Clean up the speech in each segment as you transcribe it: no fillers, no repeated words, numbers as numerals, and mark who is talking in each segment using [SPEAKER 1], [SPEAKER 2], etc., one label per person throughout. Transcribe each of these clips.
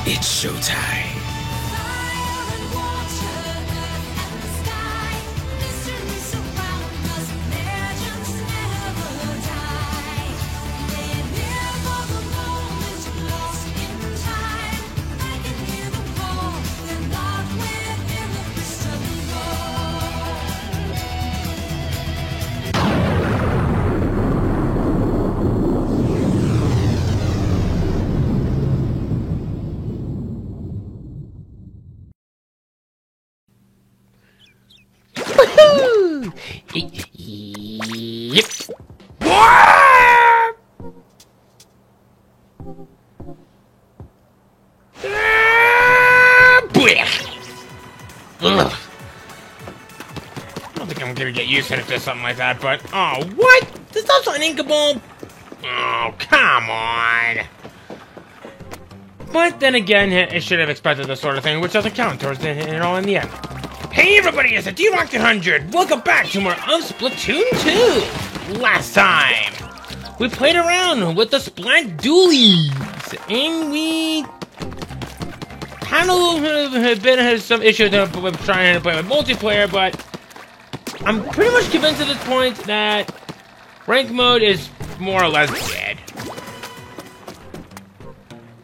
[SPEAKER 1] It's showtime.
[SPEAKER 2] Woohoo! Yep. What? Ugh. I don't think I'm gonna get used to it or something like that, but oh, what? This stuff's uninkable. Oh, come on. But then again, I should have expected this sort of thing, which doesn't count towards the, in the end. Hey everybody, it's the D-Rock 100! Welcome back to more of Splatoon 2! Last time, we played around with the Splat Dualies, and we had some issues with trying to play with multiplayer, but I'm pretty much convinced at this point that rank mode is more or less dead.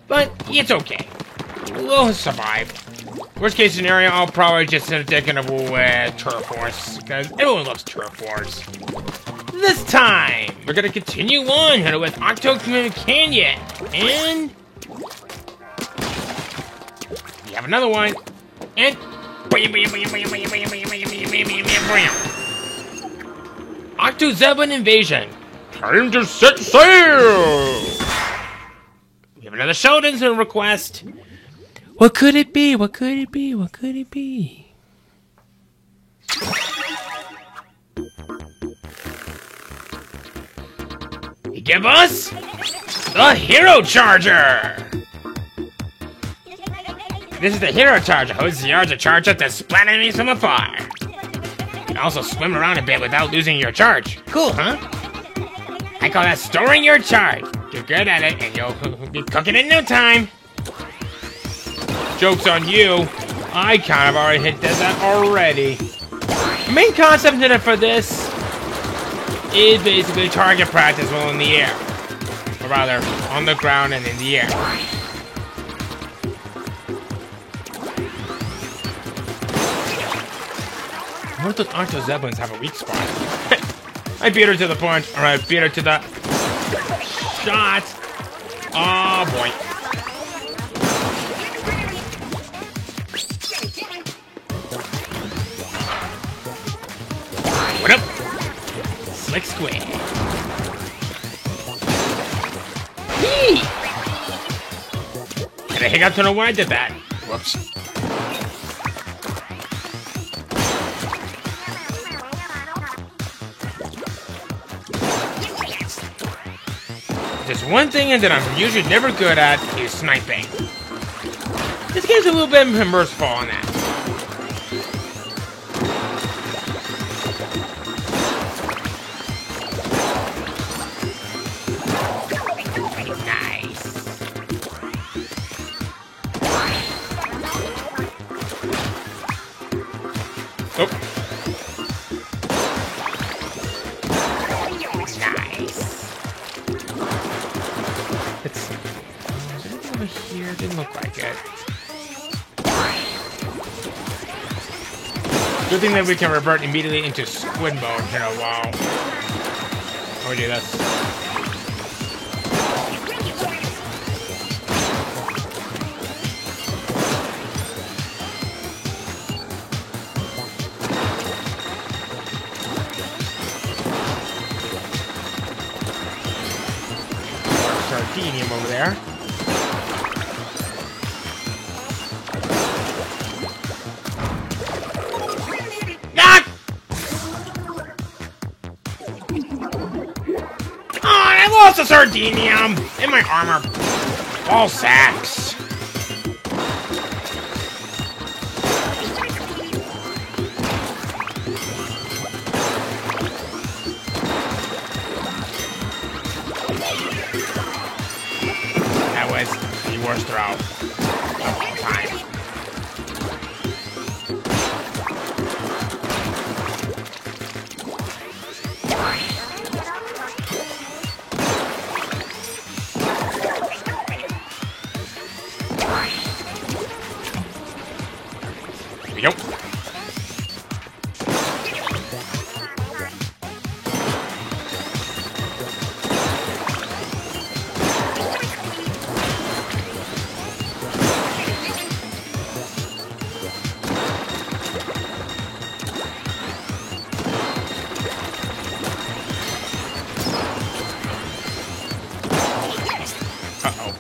[SPEAKER 2] But it's okay. We'll survive. Worst case scenario, I'll probably just take it with Turf Force, because everyone loves Turf Force. This time, we're gonna continue on with Octo Canyon, and we have another one, and Octo Zeppelin Invasion. Time to set sail! We have another Sheldon's request. What could it be? What could it be? What could it be? You give us the Hero Charger! This is the Hero Charger. Holds the yards of charger to splat enemies from afar. You can also swim around a bit without losing your charge. Cool, huh? I call that storing your charge. You're good at it, and you'll be cooking in no time. Joke's on you. I kind of already hit that already. The main concept for this is basically target practice while in the air. Or rather, on the ground and in the air. What if those Octo Zeppelins have a weak spot? I beat her to the punch, or I beat her to the shot. Oh boy. What up? Slick Squid. Yee! Had a hiccup to know why I did that. Whoops. Just one thing that I'm usually never good at is sniping. This game's a little bit merciful on that. Oh. Nice. Let's see. Is there anything over here? Didn't look like it. Good thing that we can revert immediately into squid mode in a while. Oh, we do this. Sardinium over there. Ah! Oh, I lost the Sardinium in my armor. All sacks. That was the worst throw. Time. Here we go. Uh-oh.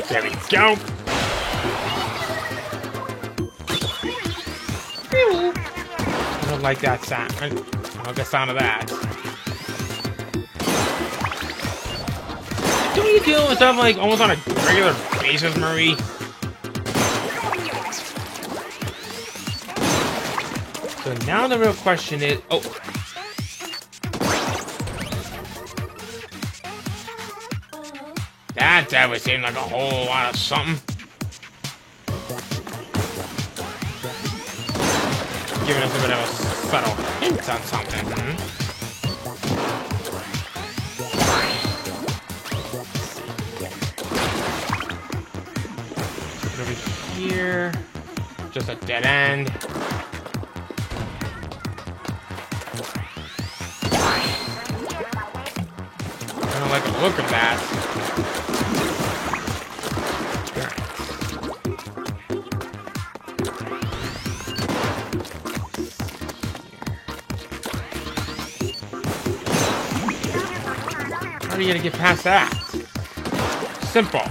[SPEAKER 2] There we go. I don't like that sound. I don't like the sound of that. Don't you deal with stuff like almost on a regular basis, Marie? So now the real question is, oh. That would seem like a whole lot of something. Giving us a bit of a subtle hint on something. Over here, just a dead end. I don't like the look of that. How are you gonna get past that? Simple.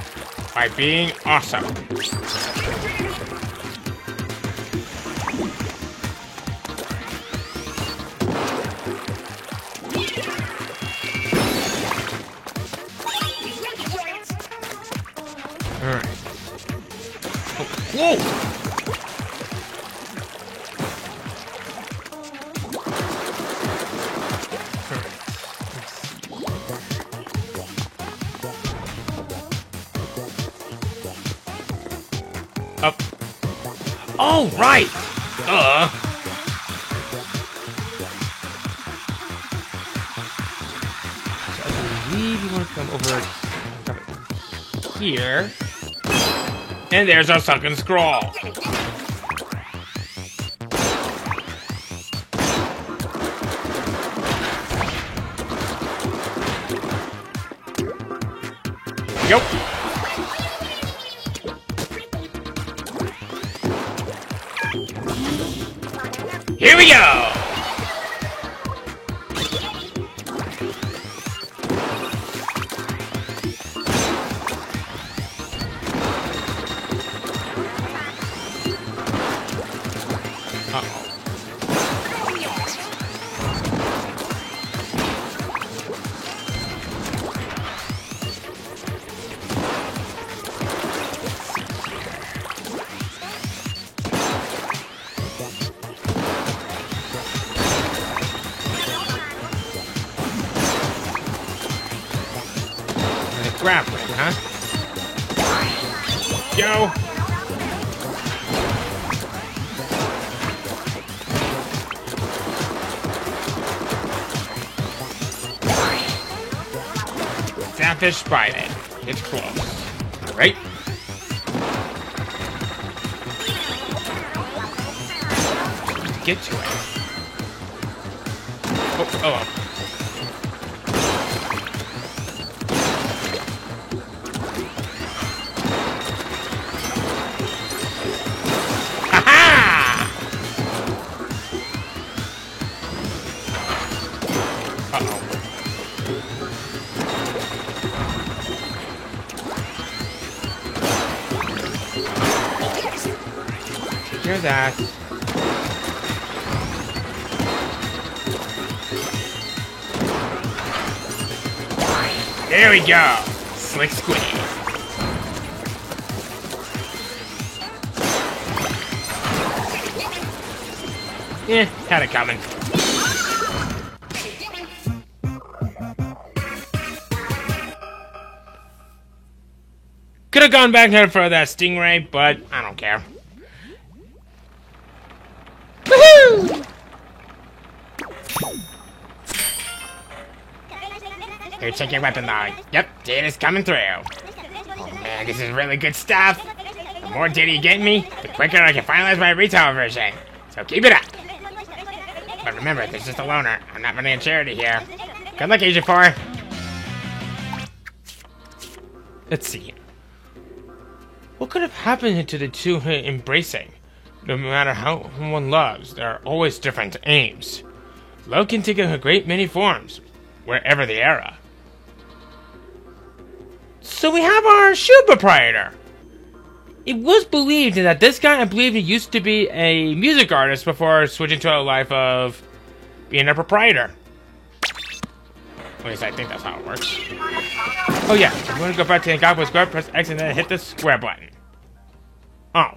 [SPEAKER 2] By being awesome. Alright. Oh, whoa! Up. Oh, right! So I believe you want to come over here. And there's our sunken scroll. Yep. Here we go! Grappling, huh? Go! Sapfish spotted. It's close. Right? Get to it. Oh. Hear that. There we go. Slick squeeze. Had it coming. Could have gone back there for that stingray, but I don't care. Woohoo! Here, check your weapon log. Yep, data's coming through. Oh man, this is really good stuff. The more data you get me, the quicker I can finalize my retail version. So keep it up. But remember, this is just a loaner. I'm not running a charity here. Good luck, Agent 4. Let's see. What could have happened to the two embracing? No matter how one loves, there are always different aims. Love can take a great many forms, wherever the era. So we have our shoe proprietor. It was believed that this guy, I believe he used to be a music artist before switching to a life of being a proprietor. At least I think that's how it works. Oh yeah, I'm gonna go back to the Goblin Square, press X and then hit the square button. Oh.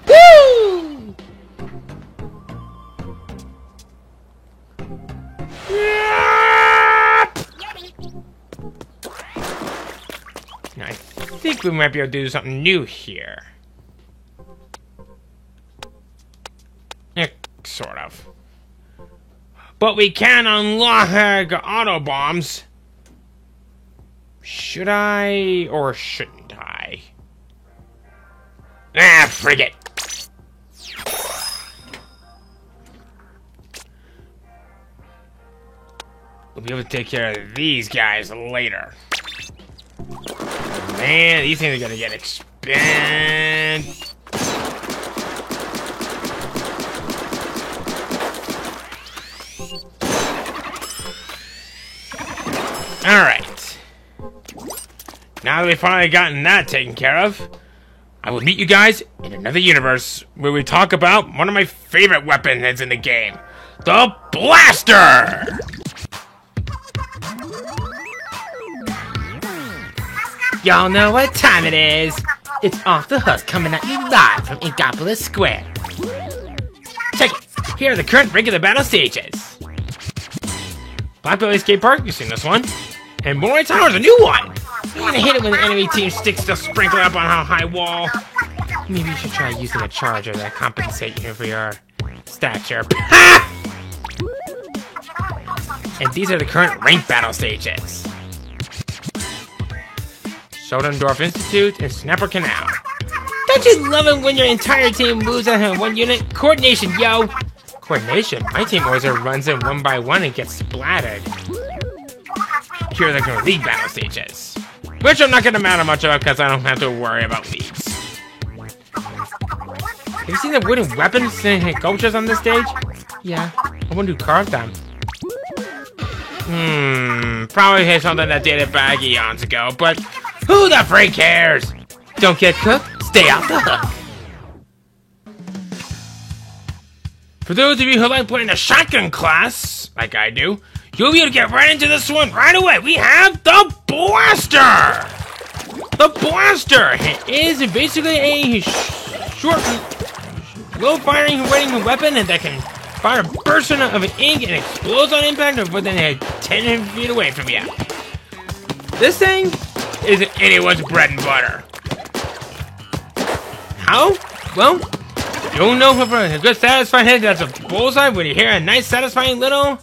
[SPEAKER 2] Woo! I think we might be able to do something new here. Sort of. But we can unlock auto bombs. Should I or shouldn't I? Ah, frig it. We'll be able to take care of these guys later. Man, these things are gonna get expensive. Alright. Now that we've finally gotten that taken care of, I will meet you guys in another universe where we talk about one of my favorite weapons in the game, the Blaster! Y'all know what time it is. It's Off the Hook coming at you live from Inkopolis Square. Check it. Here are the current regular battle stages. Black Belly Skate Park, you've seen this one. And Moray Tower's a new one. You're gonna hit it when the enemy team sticks to sprinkle up on a high wall. Maybe you should try using a charger that compensate you for your stature. And these are the current ranked battle stages. Sheldendorf Institute and Snapper Canal. Don't you love it when your entire team moves out in one unit? Coordination, yo! Coordination? My team always runs in one by one and gets splattered. Here are the league battle stages. Which I'm not going to matter much about because I don't have to worry about leagues. Have you seen the wooden weapons and sculptures on this stage? Yeah, I wonder who carved them. Probably hit something that dated back eons ago, but who the freak cares? Don't get cooked, stay off the hook. For those of you who like playing a shotgun class, like I do, you'll be able to get right into this one right away. We have the Blaster! The Blaster is basically a short, low-firing weapon that can fire a burst of ink and explodes on impact within 10 feet away from you. This thing is anyone's bread and butter. How? Well, you'll know for a good satisfying hit that's a bullseye when you hear a nice satisfying little...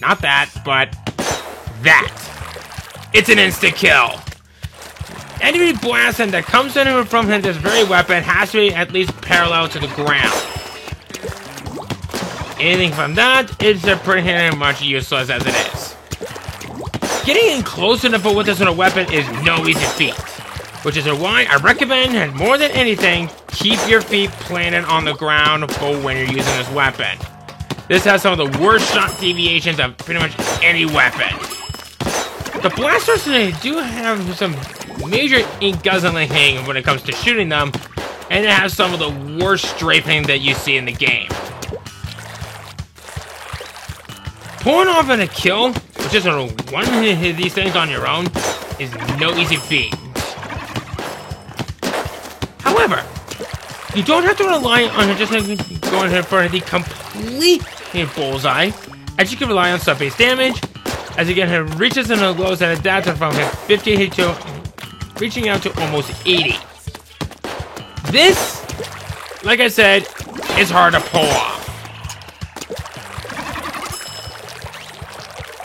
[SPEAKER 2] Not that, but that. It's an instant kill. Any blast that comes in from this very weapon has to be at least parallel to the ground. Anything from that is pretty much useless as it is. Getting in close enough with this sort of weapon is no easy feat, which is why I recommend, and more than anything, keep your feet planted on the ground when you're using this weapon. This has some of the worst shot deviations of pretty much any weapon. The blasters do have some major ink guzzling when it comes to shooting them, and it has some of the worst strafing that you see in the game. Pulling off in a kill, with just one of these things on your own, is no easy feat. You don't have to rely on just going for the complete bullseye, as you can rely on sub-base damage, as again reaches and lows and adapts from 50 to reaching out to almost 80. This, like I said, is hard to pull off.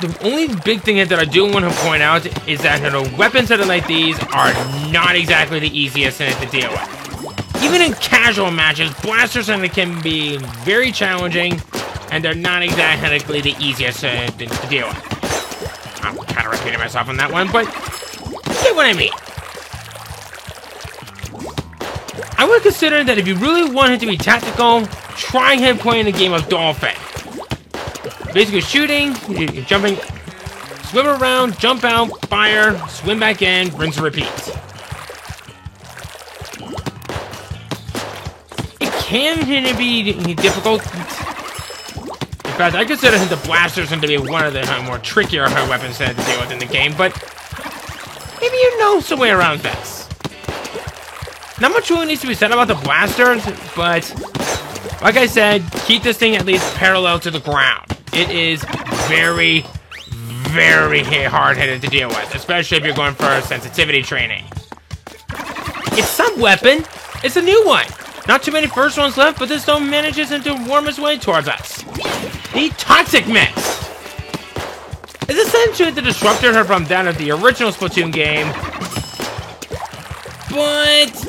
[SPEAKER 2] The only big thing that I do want to point out is that weapons that are like these are not exactly the easiest to deal with. Even in casual matches, blasters can be very challenging, and they're not exactly the easiest to deal with. I'm kind of repeating myself on that one, but you get what I mean. I would consider that if you really wanted to be tactical, try playing a game of Dolphin. Basically shooting, jumping, swim around, jump out, fire, swim back in, rinse and repeat. It can be difficult. In fact, I consider the blasters to be one of the more trickier weapons to deal with in the game, but maybe you know some way around this. Not much really needs to be said about the blasters, but like I said, keep this thing at least parallel to the ground. It is very, very hard-headed to deal with, especially if you're going for sensitivity training. It's sub-weapon. It's a new one. Not too many first ones left, but this one manages to warm its way towards us. The Toxic Mist is essentially the disruptor from that of the original Splatoon game, but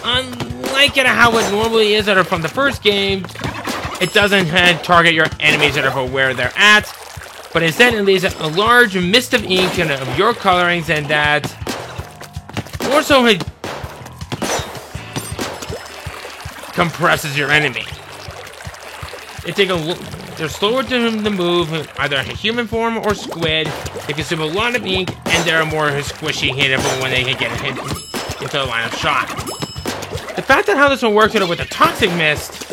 [SPEAKER 2] unlike how it normally is from the first game, it doesn't target your enemies of where they're at, but instead it leaves a large mist of ink of your colorings, and that also compresses your enemy. They're slower to move, either in human form or squid. They consume a lot of ink, and they're more squishy hittable when they get hit into the line of shot. The fact that how this one works with the Toxic Mist,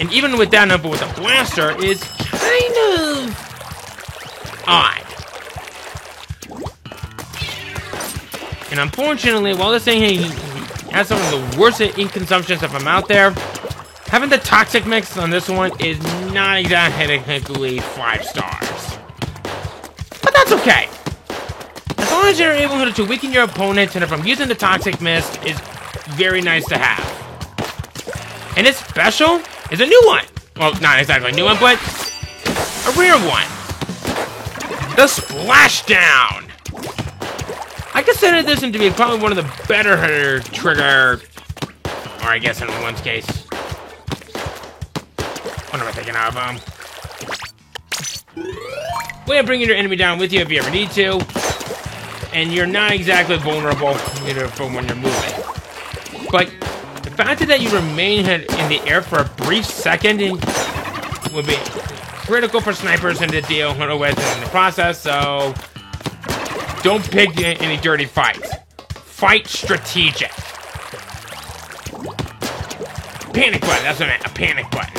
[SPEAKER 2] and even with that number with the blaster, is kind of odd. And unfortunately, while this thing has some of the worst ink consumptions of them out there, having the Toxic Mist on this one is not exactly 5 stars. But that's okay. As long as you're able to weaken your opponent from using the Toxic Mist, is very nice to have. And its special is a new one. Well, not exactly a new one, but a rare one. The Splashdown. I consider this to be probably one of the better trigger, or I guess in one's case. What am I thinking of? Way of bringing your enemy down with you if you ever need to, and you're not exactly vulnerable for when you're moving. But the fact that you remain in the air for a brief second will be critical for snipers and to deal with in the process, so don't pick any dirty fights. Fight strategic. Panic button, that's what I meant, a panic button.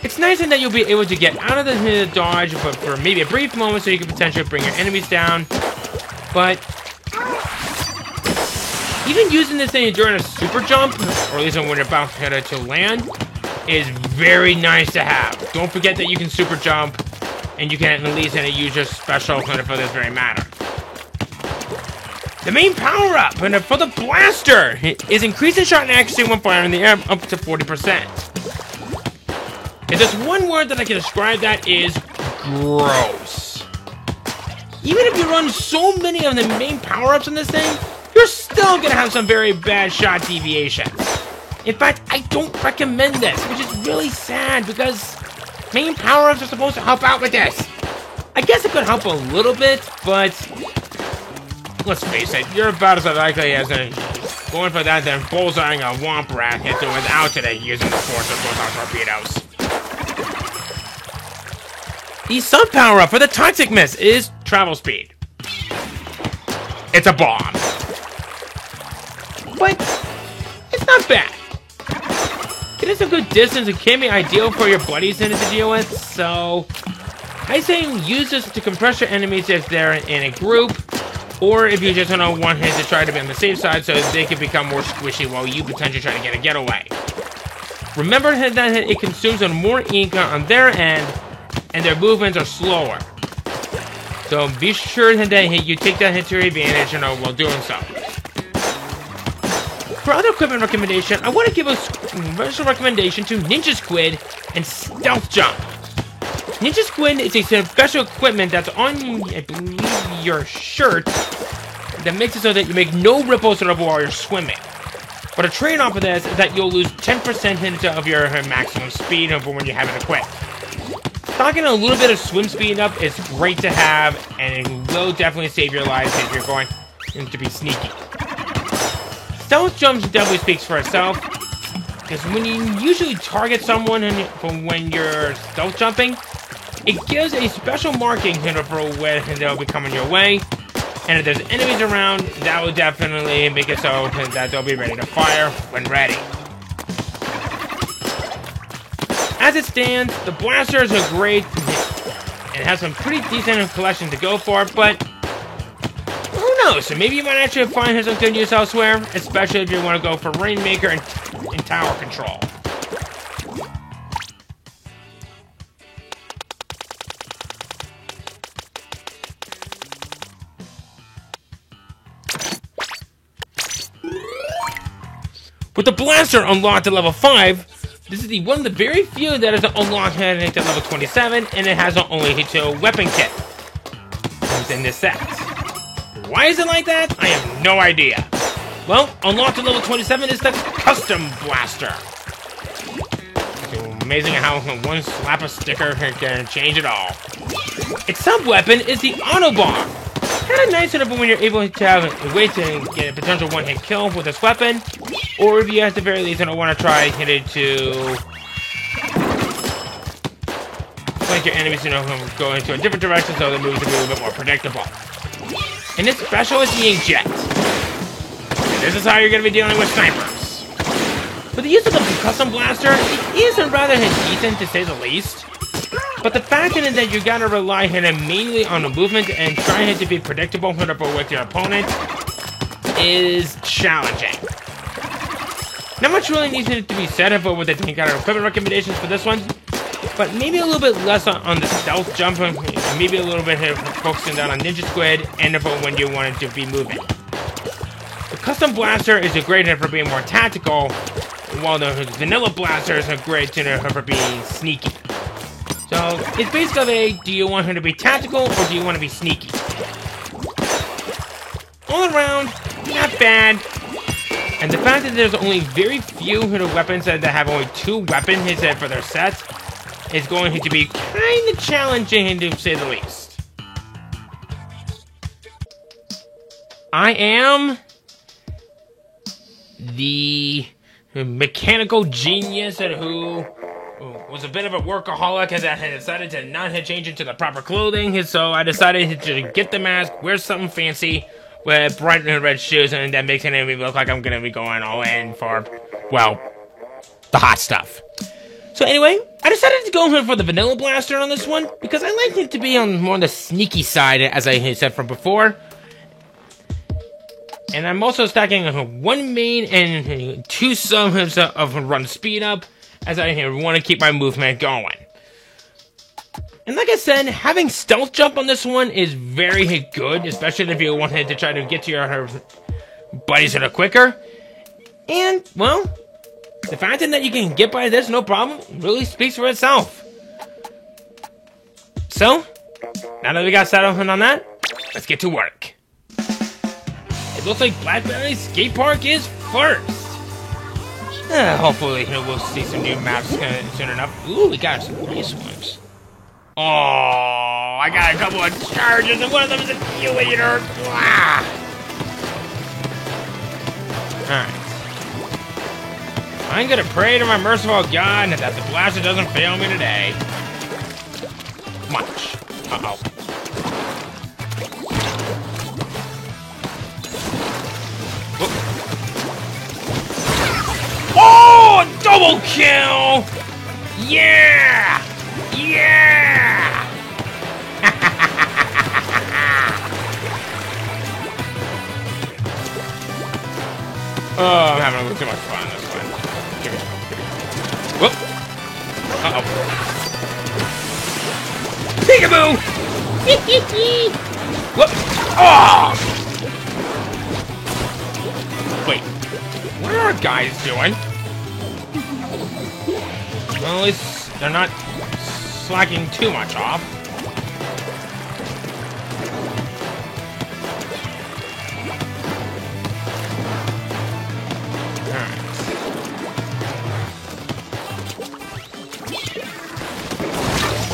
[SPEAKER 2] It's nice in that you'll be able to get out of the dodge but for maybe a brief moment so you can potentially bring your enemies down, but even using this thing during a super jump, or at least when you're about to land, is very nice to have. Don't forget that you can super jump, and you can at least use your special for this very matter. The main power-up for the blaster is increasing shot and accuracy when firing in the air up to 40%. If there's one word that I can describe that is gross. Even if you run so many of the main power-ups in this thing, you're still gonna have some very bad shot deviations. In fact, I don't recommend this, which is really sad because main power-ups are supposed to help out with this. I guess it could help a little bit, but let's face it, you're about as likely as going for that than bullseyeing a Womp Rat without today using the force of those torpedoes. The sub power-up for the Toxic Mist is travel speed. It's a bomb. But it's not bad. Getting some good distance and can be ideal for your buddies to deal with, so I say use this to compress your enemies if they're in a group, Or if you just want him to try to be on the safe side so they can become more squishy while you potentially try to get a getaway. Remember that it consumes more ink on their end, and their movements are slower. So be sure that you take that hit to your advantage while doing so. For other equipment recommendation, I want to give a special recommendation to Ninja Squid and Stealth Jump. Ninja Squid is a special equipment that's on, I believe, your shirt that makes it so that you make no ripples while you're swimming. But a trade-off of this is that you'll lose 10% of your maximum speed when you have it equipped. Stocking a little bit of swim speed up is great to have, and it will definitely save your life if you're going to be sneaky. Stealth Jump definitely speaks for itself, because when you usually target someone when you're stealth jumping, it gives a special marking for when they'll be coming your way, and if there's enemies around, that will definitely make it so that they'll be ready to fire when ready. As it stands, the blasters are great. It has some pretty decent collection to go for, but who knows? So maybe you might actually find some good use elsewhere, especially if you want to go for Rainmaker and Tower Control. With the blaster unlocked at level 5, this is one of the very few that is unlocked at level 27, and it has only 2 weapon kit in this set. Why is it like that? I have no idea. Well, unlocked at level 27 is the Custom Blaster. It's amazing how one slap of sticker can change it all. Its sub-weapon is the Autobomb. Kind of nice when you're able to have a way to get a potential one-hit kill with this weapon, or if you at the very least want to try it to make your enemies go into a different direction so the moves will be a little bit more predictable. And its special is the Inkjet. And this is how you're going to be dealing with snipers. With the use of the Custom Blaster, it is rather decent to say the least. But the fact that you gotta rely mainly on the movement and trying to be predictable with your opponent is challenging. Not much really needs to be said about what they think are equipment recommendations for this one, but maybe a little bit less on the stealth jump, maybe a little bit focusing down on Ninja Squid and when you want it to be moving. The Custom Blaster is great for being more tactical, while the Vanilla Blaster is great for being sneaky. So, it's basically do you want her to be tactical or do you want to be sneaky? All around, not bad. And the fact that there's only very few weapons that have only 2 weapons for their sets is going to be kind of challenging to say the least. I am the mechanical genius who was a bit of a workaholic as I had decided to not change into the proper clothing, so I decided to get the mask, wear something fancy with bright red shoes, and that makes it look like I'm going to be going all in for, well, the hot stuff. So anyway, I decided to go for the Vanilla Blaster on this one, because I like it to be on more on the sneaky side, as I had said from before. And I'm also stacking 1 main and 2 subs of run speed up, as I want to keep my movement going. And like I said, having stealth jump on this one is very good, especially if you wanted to try to get to your buddies quicker. And, well, the fact that you can get by this no problem really speaks for itself. So, now that we got settled on that, let's get to work. It looks like Blackberry Skate Park is first. Hopefully we'll see some new maps soon enough. Ooh, we got some nice ones. Oh, I got a couple of charges, and one of them is a Fueater. Alright. I'm gonna pray to my merciful God that the blaster doesn't fail me today. Much. Uh-oh. Oh, double kill! Yeah! Yeah! Oh, I'm having a little too much fun on this one. Here we go. Whoop. Uh-oh. Peekaboo! Whoop. Oh! Wait. What are our guys doing? Well, at least they're not slacking too much off.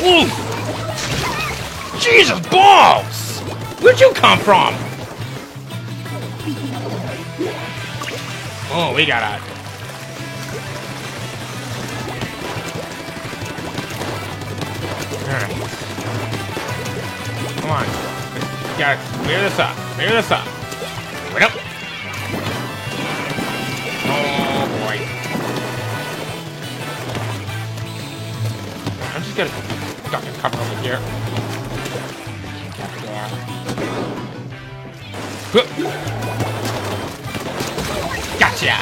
[SPEAKER 2] Ooh! Jesus balls! Where'd you come from? Oh, we got a... Alright. Come on. We gotta clear this up. Clear this up. Wait up. Oh, boy. I'm just gonna... Duck and cover over here. Gotcha!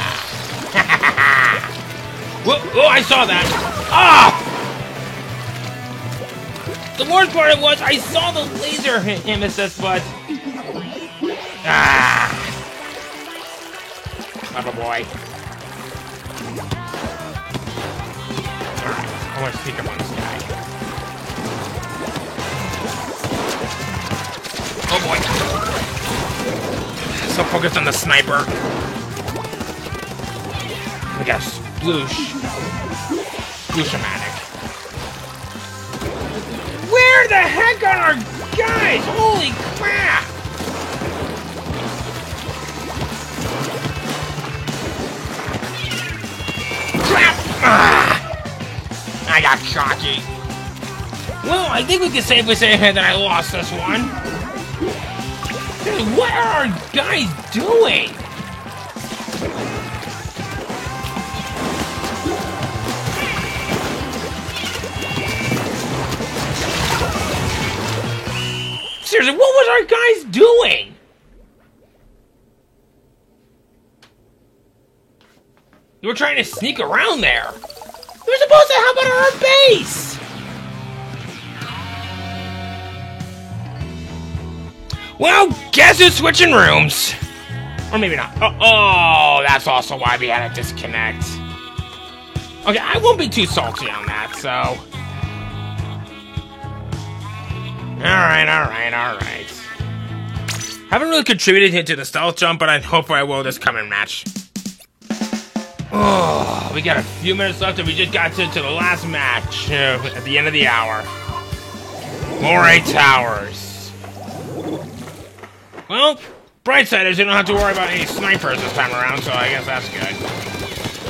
[SPEAKER 2] Whoa, oh, I saw that! Ah! The worst part was I saw the laser nemesis, but... Ah! Clever boy. Alright, I want to sneak up on this guy. Oh boy. So focused on the sniper. We got a sploosh-o-matic. Where the heck are our guys? Holy crap! Crap! Ah! I got cocky. Well, I think we can safely say that I lost this one. What are our guys doing? Seriously, what was our guys doing? You were trying to sneak around there. You were supposed to help out our base. Well, guess who's switching rooms? Or maybe not. Oh, that's also why we had a disconnect. Okay, I won't be too salty on that, so... Alright. Haven't really contributed to the stealth jump, but I hope I will this coming match. Oh, we got a few minutes left and we just got to the last match at the end of the hour. Moray Towers. Well, bright side is you don't have to worry about any snipers this time around, so I guess that's good.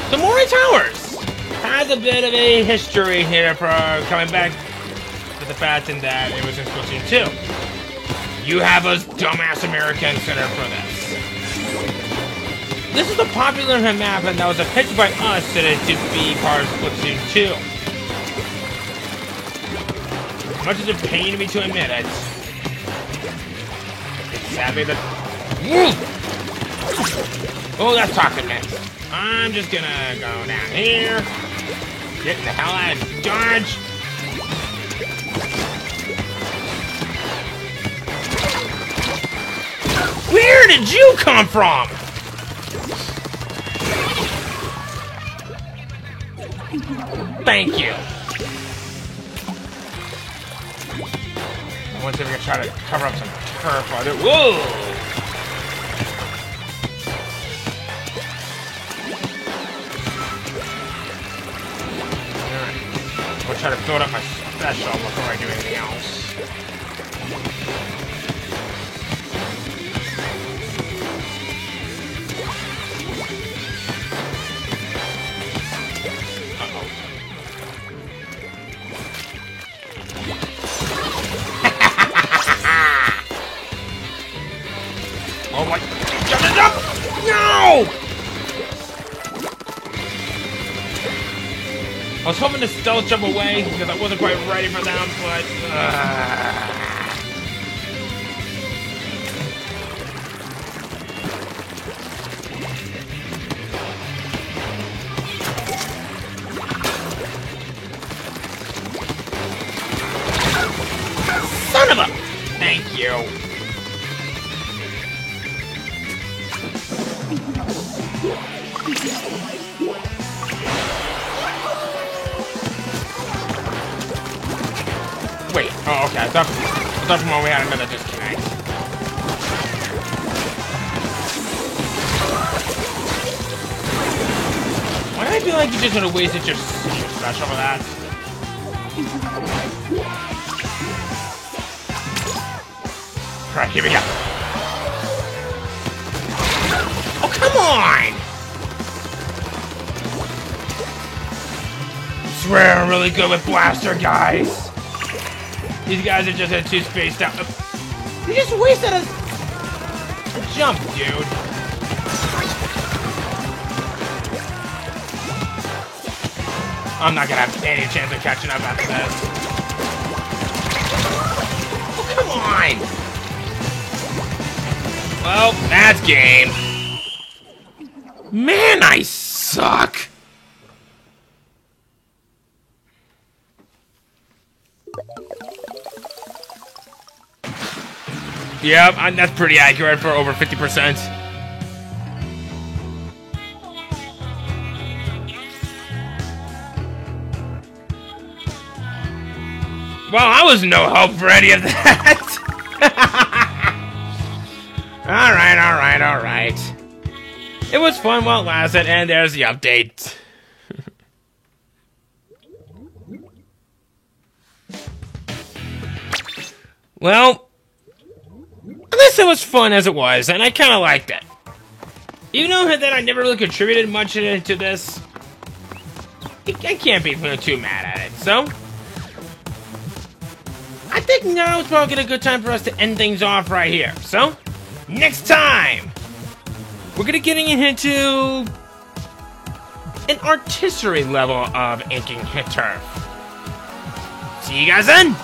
[SPEAKER 2] So Moray Towers has a bit of a history here for coming back to the fact that it was in Splatoon 2. You have us dumbass Americans that are for this. This is a popular map and that was a pick by us that it to be part of Splatoon 2. Much as it pains me to admit it, it's sadly that... Oh, that's toxicness. I'm just gonna go down here. Get the hell out of Dodge. Where did you come from? Thank you. I wonder if we can try to cover up some turf. Whoa! Alright. We'll try to build up my special before I do anything else. Oh my... Jump it up! No! I was hoping to stealth jump away because I wasn't quite ready for them, but... Son of a... Thank you. Wait, oh, okay, I thought from when we had another disconnect. Why do I feel like you just would have wasted your special for that? Alright, here we go. Oh, come on! I swear I'm really good with blaster, guys. These guys are just too spaced out. You just wasted a jump, dude. I'm not gonna have any chance of catching up after this. Oh, come on! Well, that's game. Man, I suck. Yep, that's pretty accurate for over 50%. Well, I was no help for any of that. Alright. It was fun while it lasted, and there's the update. Well, at least it was fun as it was, and I kind of liked it. Even though that I never really contributed much into this, I can't be too mad at it, so... I think now is probably a good time for us to end things off right here. So, next time, we're gonna get into an artistry level of inking turf. See you guys then!